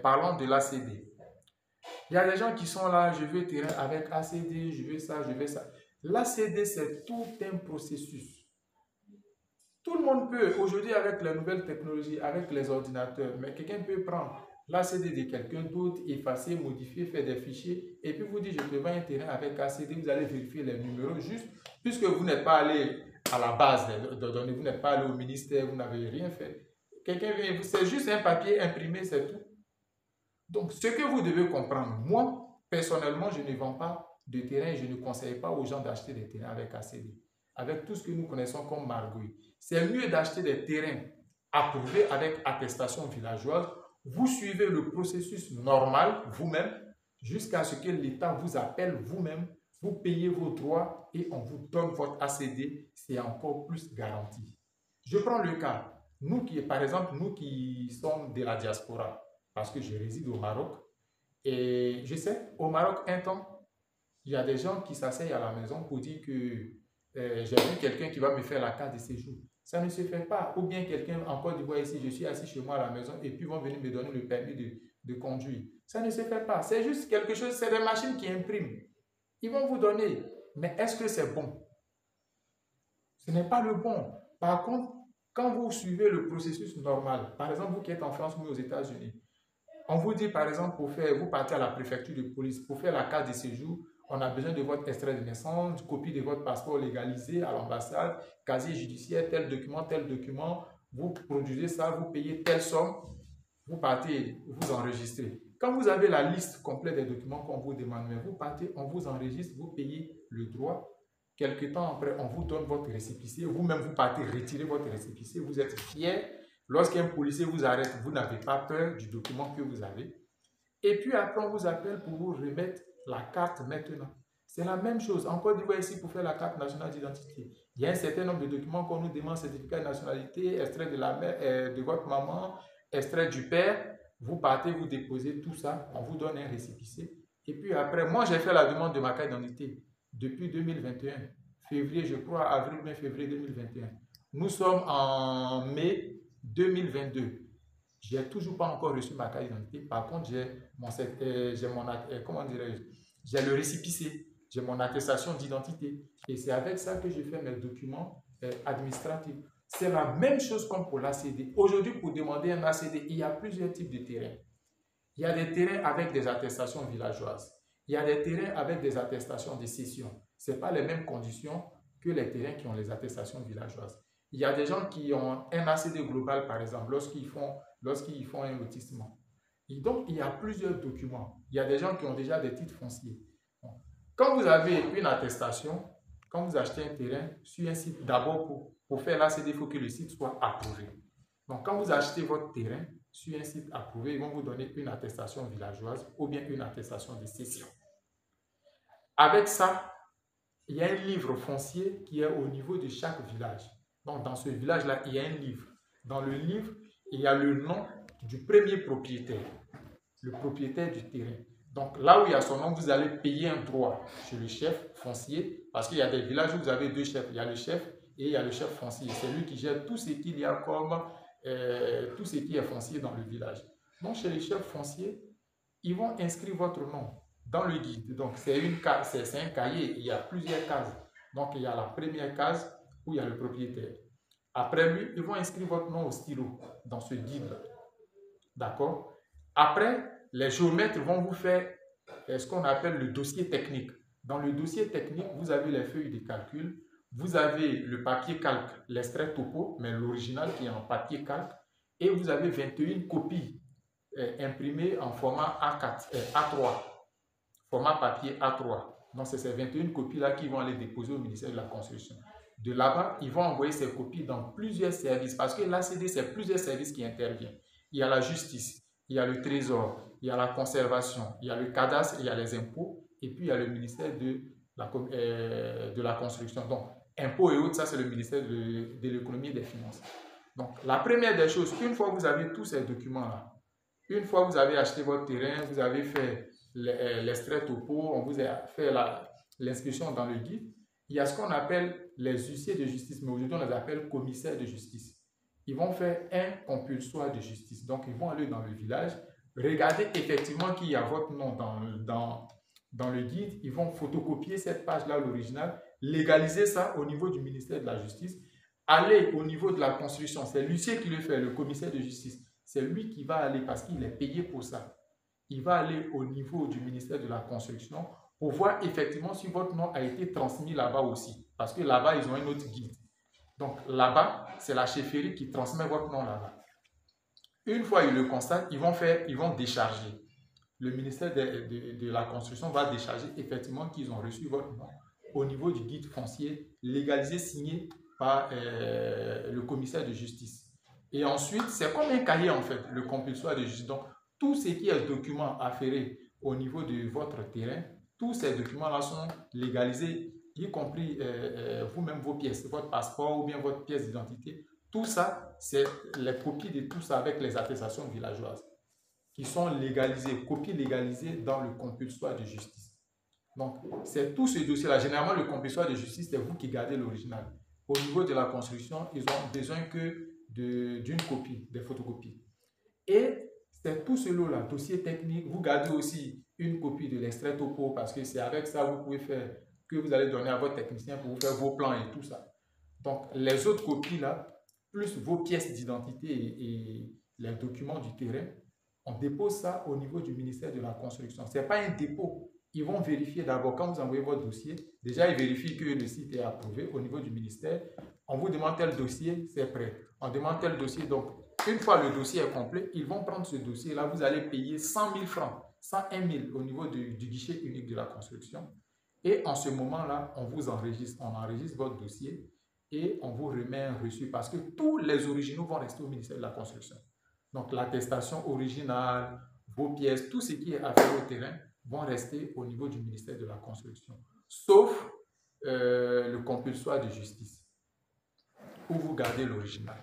parlons de l'ACD. Il y a des gens qui sont là, je veux terrain avec ACD, je veux ça, je veux ça. L'ACD, c'est tout un processus. Tout le monde peut, aujourd'hui avec les nouvelles technologies, avec les ordinateurs, mais quelqu'un peut prendre l'ACD de quelqu'un d'autre, effacer, modifier, faire des fichiers, et puis vous dire, je te vends un terrain avec ACD, vous allez vérifier les numéros juste, puisque vous n'êtes pas allé à la base de données, vous n'êtes pas allé au ministère, vous n'avez rien fait. Quelqu'un vient, c'est juste un papier imprimé, c'est tout. Donc, ce que vous devez comprendre, moi, personnellement, je ne vends pas de terrain, je ne conseille pas aux gens d'acheter des terrains avec ACD, avec tout ce que nous connaissons comme margouille. C'est mieux d'acheter des terrains approuvés avec attestation villageoise. Vous suivez le processus normal vous-même jusqu'à ce que l'État vous appelle vous-même, vous payez vos droits et on vous donne votre ACD. C'est encore plus garanti. Je prends le cas. Nous qui, par exemple, nous qui sommes de la diaspora, parce que je réside au Maroc, et je sais, au Maroc, un temps, il y a des gens qui s'asseyent à la maison pour dire que j'ai vu quelqu'un qui va me faire la carte de séjour. Ça ne se fait pas. Ou bien quelqu'un en Côte d'Ivoire ici, je suis assis chez moi à la maison et puis ils vont venir me donner le permis de conduire. Ça ne se fait pas. C'est juste quelque chose, c'est des machines qui impriment. Ils vont vous donner. Mais est-ce que c'est bon? Ce n'est pas le bon. Par contre, quand vous suivez le processus normal, par exemple, vous qui êtes en France ou aux États-Unis, on vous dit par exemple, vous partez à la préfecture de police, pour faire la carte de séjour, on a besoin de votre extrait de naissance, copie de votre passeport légalisé à l'ambassade, casier judiciaire, tel document, vous produisez ça, vous payez telle somme, vous partez, vous enregistrez. Quand vous avez la liste complète des documents qu'on vous demande, vous partez, on vous enregistre, vous payez le droit. Quelque temps après, on vous donne votre récépissé, vous-même vous partez retirer votre récépissé, vous êtes fier. Lorsqu'un policier vous arrête, vous n'avez pas peur du document que vous avez. Et puis après, on vous appelle pour vous remettre la carte maintenant. C'est la même chose. En Côte d'Ivoire, ici, pour faire la carte nationale d'identité, il y a un certain nombre de documents qu'on nous demande, certificat de nationalité, extrait de la mère, de votre maman, extrait du père. Vous partez, vous déposez tout ça, on vous donne un récépissé. Et puis après, moi, j'ai fait la demande de ma carte d'identité depuis 2021. Février, je crois, avril, mai, février 2021. Nous sommes en mai 2022. Je n'ai toujours pas encore reçu ma carte d'identité. Par contre, j'ai le récépissé, j'ai mon attestation d'identité. Et c'est avec ça que je fais mes documents administratifs. C'est la même chose comme pour l'ACD. Aujourd'hui, pour demander un ACD, il y a plusieurs types de terrains. Il y a des terrains avec des attestations villageoises. Il y a des terrains avec des attestations de cession. Ce n'est pas les mêmes conditions que les terrains qui ont les attestations villageoises. Il y a des gens qui ont un ACD global, par exemple, lorsqu'ils font un lotissement. Et donc, il y a plusieurs documents. Il y a des gens qui ont déjà des titres fonciers. Quand vous avez une attestation, quand vous achetez un terrain sur un site, d'abord, pour faire l'ACD, il faut que le site soit approuvé. Donc, quand vous achetez votre terrain sur un site approuvé, ils vont vous donner une attestation villageoise ou bien une attestation de cession. Avec ça, il y a un livre foncier qui est au niveau de chaque village. Donc, dans ce village-là, il y a un livre. Dans le livre, il y a le nom du premier propriétaire, le propriétaire du terrain. Donc, là où il y a son nom, vous allez payer un droit chez le chef foncier, parce qu'il y a des villages où vous avez deux chefs. Il y a le chef et il y a le chef foncier. C'est lui qui gère tout ce qu'il y a comme, tout ce qui est foncier dans le village. Donc, chez les chefs fonciers, ils vont inscrire votre nom dans le guide. Donc, c'est un cahier, il y a plusieurs cases. Donc, il y a la première case où il y a le propriétaire. Après lui, ils vont inscrire votre nom au stylo dans ce guide-là. D'accord? Après, les géomètres vont vous faire ce qu'on appelle le dossier technique. Dans le dossier technique, vous avez les feuilles de calcul, vous avez le papier calque, l'extrait topo, mais l'original qui est en papier calque, et vous avez 21 copies imprimées en format A3, format papier A3. Donc, c'est ces 21 copies-là qui vont aller déposer au ministère de la Construction. De là-bas, ils vont envoyer ces copies dans plusieurs services, parce que l'ACD, c'est plusieurs services qui interviennent. Il y a la justice, il y a le trésor, il y a la conservation, il y a le cadastre, il y a les impôts, et puis il y a le ministère de la construction. Donc, impôts et autres, ça c'est le ministère de l'économie et des finances. Donc, la première des choses, une fois que vous avez tous ces documents-là, une fois que vous avez acheté votre terrain, vous avez fait l'extrait topo, on vous a fait l'inscription dans le guide, il y a ce qu'on appelle les huissiers de justice, mais aujourd'hui on les appelle commissaires de justice. Ils vont faire un compulsoire de justice. Donc, ils vont aller dans le village, Regardez effectivement qu'il y a votre nom dans le guide. Ils vont photocopier cette page-là, l'original, légaliser ça au niveau du ministère de la Justice, aller au niveau de la construction. C'est l'huissier qui le fait, le commissaire de justice. C'est lui qui va aller parce qu'il est payé pour ça. Il va aller au niveau du ministère de la Construction pour voir effectivement si votre nom a été transmis là-bas aussi. Parce que là-bas, ils ont un autre guide. Donc là-bas, c'est la chefferie qui transmet votre nom là-bas. Une fois ils le constatent, ils vont décharger. Le ministère de la Construction va décharger effectivement qu'ils ont reçu votre nom au niveau du guide foncier légalisé, signé par le commissaire de justice. Et ensuite, c'est comme un cahier en fait, le compulsoire de justice. Donc, tout ce qui est documents afférés au niveau de votre terrain, tous ces documents-là sont légalisés, y compris vous-même vos pièces, votre passeport ou bien votre pièce d'identité. Tout ça, c'est les copies de tout ça avec les attestations villageoises qui sont légalisées, copies légalisées dans le compulsoire de justice. Donc, c'est tout ce dossier-là. Généralement, le compulsoire de justice, c'est vous qui gardez l'original. Au niveau de la construction, ils ont besoin que d'une copie, des photocopies. Et c'est tout ce lot-là, dossier technique. Vous gardez aussi une copie de l'extrait topo parce que c'est avec ça que vous pouvez faire, que vous allez donner à votre technicien pour vous faire vos plans et tout ça. Donc, les autres copies-là, plus vos pièces d'identité et les documents du terrain, on dépose ça au niveau du ministère de la Construction. Ce n'est pas un dépôt. Ils vont vérifier d'abord, quand vous envoyez votre dossier, déjà ils vérifient que le site est approuvé au niveau du ministère. On vous demande tel dossier, c'est prêt. On demande tel dossier, donc une fois le dossier est complet, ils vont prendre ce dossier-là, vous allez payer 100 000 francs, 101 000 au niveau du guichet unique de la construction. Et en ce moment-là, on vous enregistre, on enregistre votre dossier et on vous remet un reçu parce que tous les originaux vont rester au ministère de la Construction. Donc l'attestation originale, vos pièces, tout ce qui est affaire au terrain vont rester au niveau du ministère de la Construction, sauf le compulsoire de justice, où vous gardez l'original.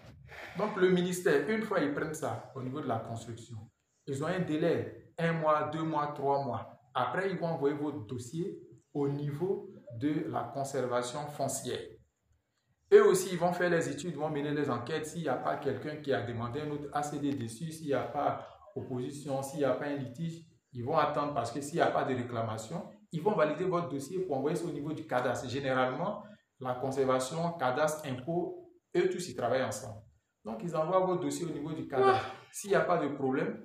Donc le ministère, une fois ils prennent ça au niveau de la construction, ils ont un délai, 1 mois, 2 mois, 3 mois. Après, ils vont envoyer votre dossier au niveau de la conservation foncière. Eux aussi, ils vont faire les études, ils vont mener les enquêtes. S'il n'y a pas quelqu'un qui a demandé un autre ACD dessus, s'il n'y a pas opposition, s'il n'y a pas un litige, ils vont attendre parce que s'il n'y a pas de réclamation, ils vont valider votre dossier pour envoyer ça au niveau du cadastre. Généralement, la conservation, cadastre, impôt, eux tous, ils travaillent ensemble. Donc, ils envoient votre dossier au niveau du cadastre. S'il n'y a pas de problème,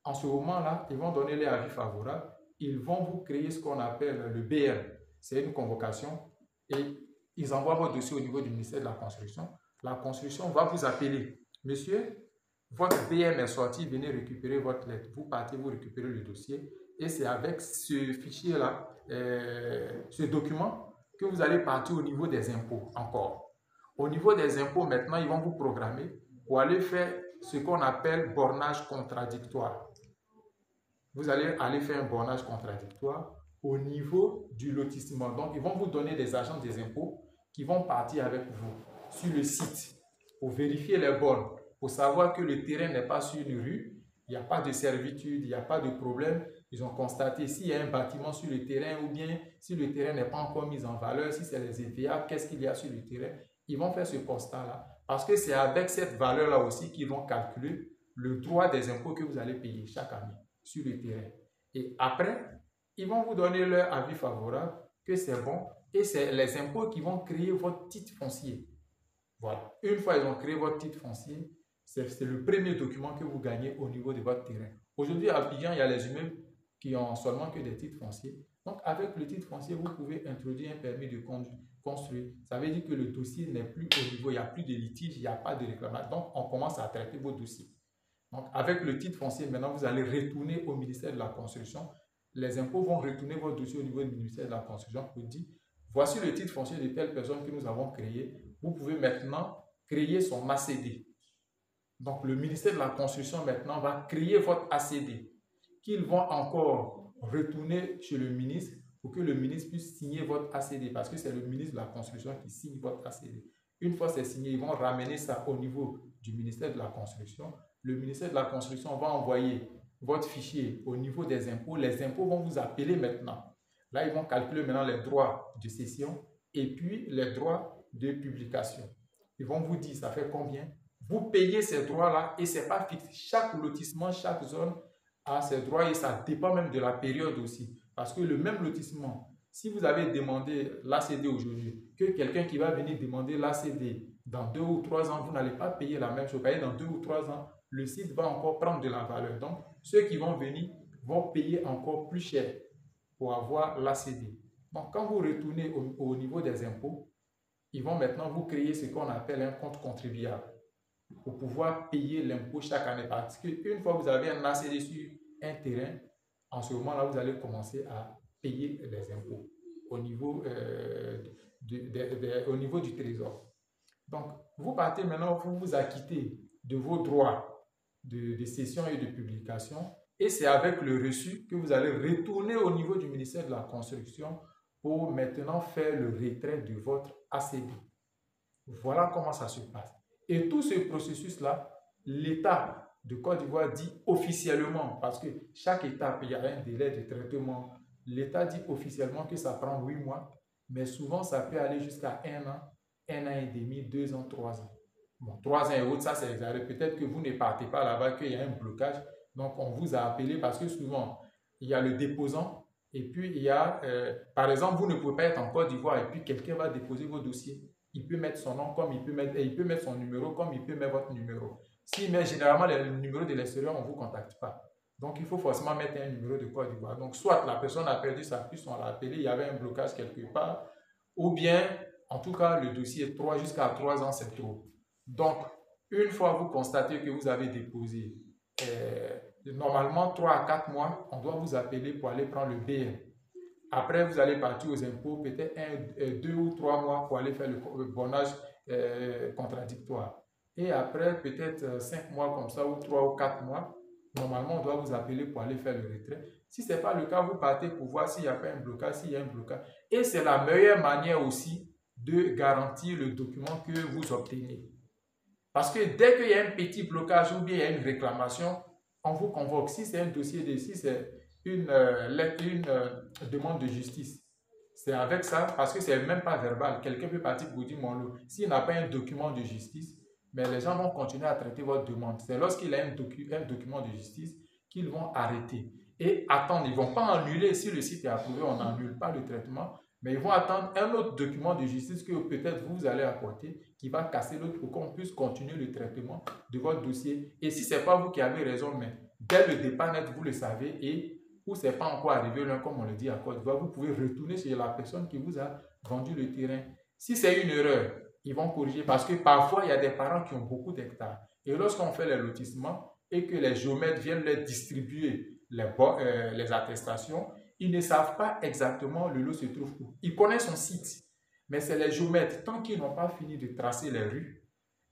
en ce moment-là, ils vont donner les avis favorables. Ils vont vous créer ce qu'on appelle le BM. C'est une convocation et ils envoient votre dossier au niveau du ministère de la Construction. La Construction va vous appeler. Monsieur, votre BM est sorti, venez récupérer votre lettre. Vous partez, vous récupérez le dossier. Et c'est avec ce fichier-là, ce document, que vous allez partir au niveau des impôts encore. Au niveau des impôts, maintenant, ils vont vous programmer pour aller faire ce qu'on appelle bornage contradictoire. Vous allez aller faire un bornage contradictoire au niveau du lotissement. Donc, ils vont vous donner des agents des impôts qui vont partir avec vous sur le site pour vérifier les bornes, pour savoir que le terrain n'est pas sur une rue, il n'y a pas de servitude, il n'y a pas de problème. Ils ont constaté s'il y a un bâtiment sur le terrain ou bien si le terrain n'est pas encore mis en valeur, si c'est les EVA, qu'est-ce qu'il y a sur le terrain. Ils vont faire ce constat-là parce que c'est avec cette valeur-là aussi qu'ils vont calculer le droit des impôts que vous allez payer chaque année sur le terrain. Et après, ils vont vous donner leur avis favorable que c'est bon et c'est les impôts qui vont créer votre titre foncier. Voilà. Une fois ils ont créé votre titre foncier, c'est le premier document que vous gagnez au niveau de votre terrain. Aujourd'hui, à Abidjan, il y a les immeubles qui ont seulement que des titres fonciers. Donc, avec le titre foncier, vous pouvez introduire un permis de construire. Ça veut dire que le dossier n'est plus au niveau, il n'y a plus de litige, il n'y a pas de réclamation. Donc, on commence à traiter vos dossiers. Donc, avec le titre foncier, maintenant, vous allez retourner au ministère de la Construction. Les impôts vont retourner votre dossier au niveau du ministère de la Construction pour dire, voici le titre foncier de telle personne que nous avons créé. Vous pouvez maintenant créer son ACD. Donc, le ministère de la Construction, maintenant, va créer votre ACD, qu'ils vont encore retourner chez le ministre pour que le ministre puisse signer votre ACD, parce que c'est le ministre de la Construction qui signe votre ACD. Une fois c'est signé, ils vont ramener ça au niveau du ministère de la Construction. Le ministère de la Construction va envoyer votre fichier au niveau des impôts. Les impôts vont vous appeler maintenant. Là, ils vont calculer maintenant les droits de cession et puis les droits de publication. Ils vont vous dire, ça fait combien? Vous payez ces droits-là et ce n'est pas fixe. Chaque lotissement, chaque zone a ses droits et ça dépend même de la période aussi. Parce que le même lotissement, si vous avez demandé l'ACD aujourd'hui, que quelqu'un qui va venir demander l'ACD dans 2 ou 3 ans, vous n'allez pas payer la même chose. Dans 2 ou 3 ans, le site va encore prendre de la valeur. Donc, ceux qui vont venir vont payer encore plus cher pour avoir l'ACD. Donc, quand vous retournez au niveau des impôts, ils vont maintenant vous créer ce qu'on appelle un compte contribuable pour pouvoir payer l'impôt chaque année. Parce qu'une fois que vous avez un ACD sur un terrain, en ce moment-là, vous allez commencer à payer les impôts au niveau, au niveau du trésor. Donc, vous partez maintenant, vous vous acquittez de vos droits de cession et de publication. Et c'est avec le reçu que vous allez retourner au niveau du ministère de la Construction pour maintenant faire le retrait de votre ACD. Voilà comment ça se passe. Et tout ce processus-là, l'État de Côte d'Ivoire dit officiellement, parce que chaque étape, il y a un délai de traitement. L'État dit officiellement que ça prend 8 mois, mais souvent ça peut aller jusqu'à 1 an, 1 an et demi, 2 ans, 3 ans. Bon, 3 ans et autres, ça c'est exagéré. Peut-être que vous ne partez pas là-bas, qu'il y a un blocage. Donc on vous a appelé parce que souvent, il y a le déposant et puis il y a, par exemple, vous ne pouvez pas être en Côte d'Ivoire et puis quelqu'un va déposer vos dossiers. Il peut mettre son nom comme il peut mettre son numéro comme il peut mettre votre numéro. S'il met généralement le numéro de l'extérieur, on ne vous contacte pas. Donc, il faut forcément mettre un numéro de Côte d'Ivoire. Donc, soit la personne a perdu sa puce, on l'a appelé, il y avait un blocage quelque part, ou bien, en tout cas, le dossier est jusqu'à 3 ans, c'est trop. Donc, une fois vous constatez que vous avez déposé, normalement 3 à 4 mois, on doit vous appeler pour aller prendre le BN. Après, vous allez partir aux impôts, peut-être 2 ou 3 mois pour aller faire le bornage contradictoire. Et après, peut-être 5 mois comme ça, ou 3 ou 4 mois, normalement, on doit vous appeler pour aller faire le retrait. Si ce n'est pas le cas, vous partez pour voir s'il n'y a pas un blocage, s'il y a un blocage. Et c'est la meilleure manière aussi de garantir le document que vous obtenez. Parce que dès qu'il y a un petit blocage ou bien il y a une réclamation, on vous convoque. Si c'est un dossier de si c'est une demande de justice. C'est avec ça, parce que c'est même pas verbal. Quelqu'un peut partir pour dire mon lot. S'il n'a pas un document de justice, mais les gens vont continuer à traiter votre demande. C'est lorsqu'il a un document de justice qu'ils vont arrêter. Et attendre, ils ne vont pas annuler. Si le site est approuvé, on n'annule pas le traitement. Mais ils vont attendre un autre document de justice que peut-être vous allez apporter qui va casser l'autre pour qu'on puisse continuer le traitement de votre dossier. Et si ce n'est pas vous qui avez raison, mais dès le départ net, vous le savez et ou ce n'est pas encore arrivé là, comme on le dit à Côte d'Ivoire, vous pouvez retourner chez la personne qui vous a vendu le terrain. Si c'est une erreur, ils vont corriger parce que parfois, il y a des parents qui ont beaucoup d'hectares. Et lorsqu'on fait les lotissements et que les géomètres viennent leur distribuer les attestations, ils ne savent pas exactement le lot se trouve où. Ils connaissent son site, mais c'est les géomètres, tant qu'ils n'ont pas fini de tracer les rues,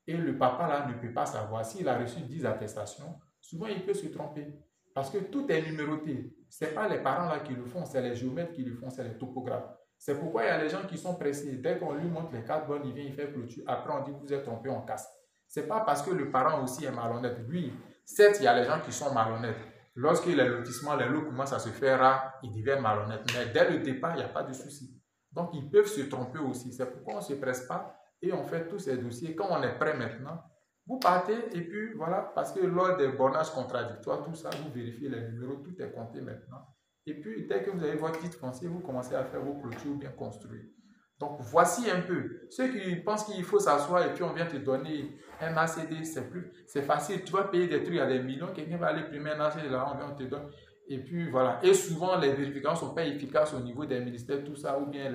et le papa là ne peut pas savoir s'il a reçu 10 attestations, souvent il peut se tromper. Parce que tout est numéroté. Ce n'est pas les parents là qui le font, c'est les géomètres qui le font, c'est les topographes. C'est pourquoi il y a les gens qui sont pressés. Dès qu'on lui montre les cartes bonnes, il vient, il fait clôture. Après, on dit que vous êtes trompé, on casse. Ce n'est pas parce que le parent aussi est malhonnête. Lui, certes, il y a les gens qui sont malhonnêtes. Lorsque les lotissements, les lots commencent à se faire rares, ils deviennent malhonnêtes. Mais dès le départ, il n'y a pas de souci. Donc, ils peuvent se tromper aussi. C'est pourquoi on ne se presse pas et on fait tous ces dossiers. Quand on est prêt maintenant, vous partez et puis voilà, parce que lors des bornages contradictoires, tout ça, vous vérifiez les numéros, tout est compté maintenant. Et puis, dès que vous avez votre titre foncier, vous commencez à faire vos clôtures bien construites. Donc, voici un peu. Ceux qui pensent qu'il faut s'asseoir et puis on vient te donner un ACD, c'est facile. Tu vas payer des trucs à des millions, quelqu'un va aller primer un ACD là, on vient, on te donne. Et puis voilà. Et souvent, les vérifications ne sont pas efficaces au niveau des ministères, tout ça, ou bien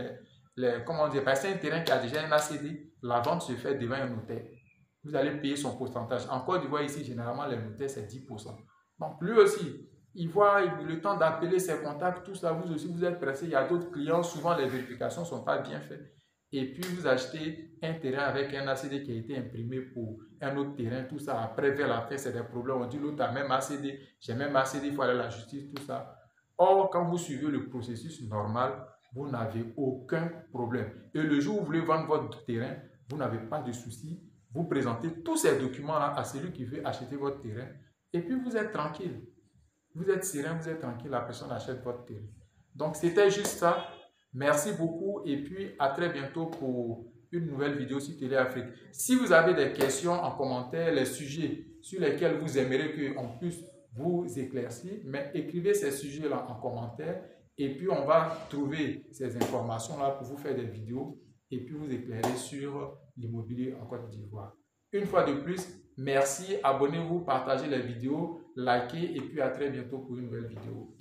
comment dire, parce que c'est un terrain qui a déjà un ACD, la vente se fait devant un notaire. Vous allez payer son pourcentage. En Côte d'Ivoire, ici, généralement, les notaires, c'est 10%. Donc, lui aussi, il voit le temps d'appeler ses contacts, tout ça. Vous aussi, vous êtes pressé. Il y a d'autres clients. Souvent, les vérifications ne sont pas bien faites. Et puis, vous achetez un terrain avec un ACD qui a été imprimé pour un autre terrain, tout ça. Après, vers la fin, c'est des problèmes. On dit, l'autre a même ACD. J'ai même ACD, il faut aller à la justice, tout ça. Or, quand vous suivez le processus normal, vous n'avez aucun problème. Et le jour où vous voulez vendre votre terrain, vous n'avez pas de souci. Vous présentez tous ces documents-là à celui qui veut acheter votre terrain et puis vous êtes tranquille. Vous êtes serein, vous êtes tranquille, la personne achète votre terrain. Donc, c'était juste ça. Merci beaucoup et puis à très bientôt pour une nouvelle vidéo sur Télé Afrique. Si vous avez des questions en commentaire, les sujets sur lesquels vous aimeriez qu'on puisse vous éclaircir, mais écrivez ces sujets-là en commentaire et puis on va trouver ces informations-là pour vous faire des vidéos et puis vous éclairer sur l'immobilier en Côte d'Ivoire. Une fois de plus, merci, abonnez-vous, partagez les vidéos, likez et puis à très bientôt pour une nouvelle vidéo.